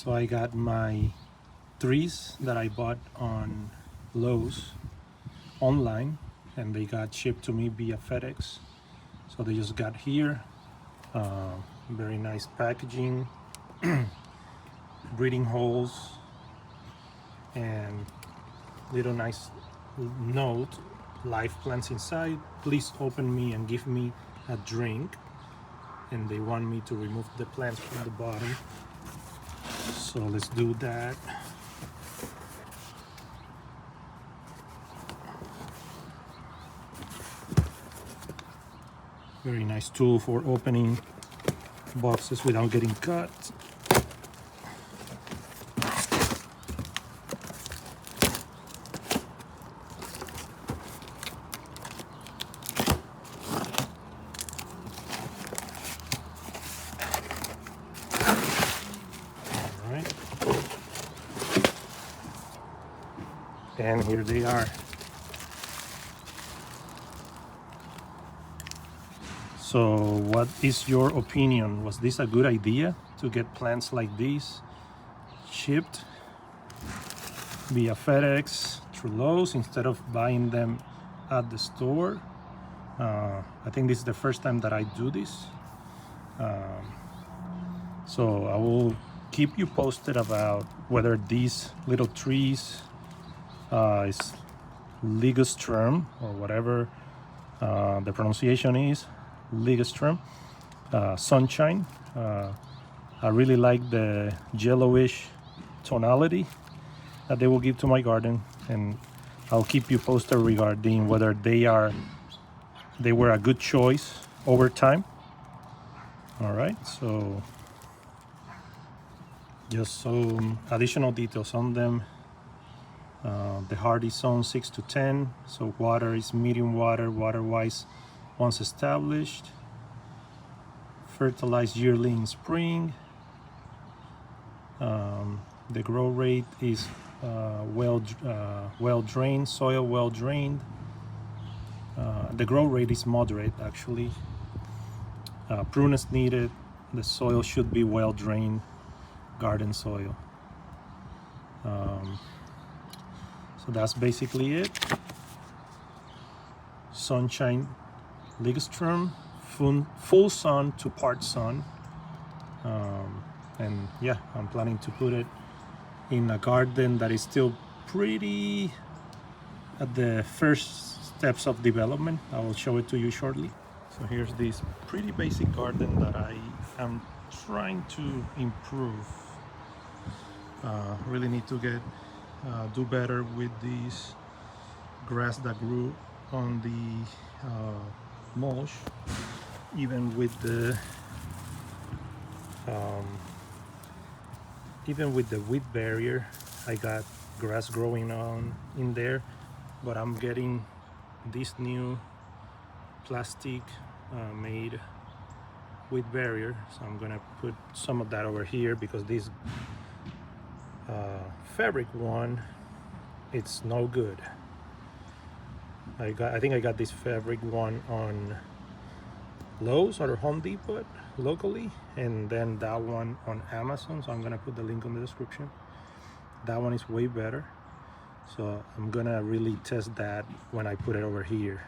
So I got my trees that I bought on Lowe's online, and they got shipped to me via Fedex. So they just got here. Very nice packaging, breeding holes, and little nice note: live plants inside, please open me and give me a drink. And they want me to remove the plants from the bottom, so let's do that. Very nice tool for opening boxes without getting cut. Alright. And here they are. So what is your opinion? Was this a good idea to get plants like these shipped via FedEx through Lowe's instead of buying them at the store? I think this is the first time that I do this. So I will keep you posted about whether these little trees is Ligustrum or whatever the pronunciation is. Ligustrum Sunshine. I really like the yellowish tonality that they will give to my garden, and I'll keep you posted regarding whether they were a good choice over time. All right, so just some additional details on them. The hardy zone 6 to 10, so water is medium water wise once established. Fertilized yearly in spring. The grow rate is well drained, soil well drained. The grow rate is moderate actually. Prunus needed. The soil should be well drained, garden soil. So that's basically it. Sunshine Ligustrum, full sun to part sun. And yeah, I'm planning to put it in a garden that is still pretty at the first steps of development. I will show it to you shortly. So here's this pretty basic garden that I am trying to improve. Really need to do better with this grass that grew on the mulch. Even with the weed barrier, I got grass growing on in there, but I'm getting this new plastic made weed barrier, so I'm gonna put some of that over here because this fabric one, it's no good. I think I got this fabric one on Lowe's or Home Depot locally, and then that one on Amazon, so I'm gonna put the link in the description. That one is way better, so I'm gonna really test that when I put it over here.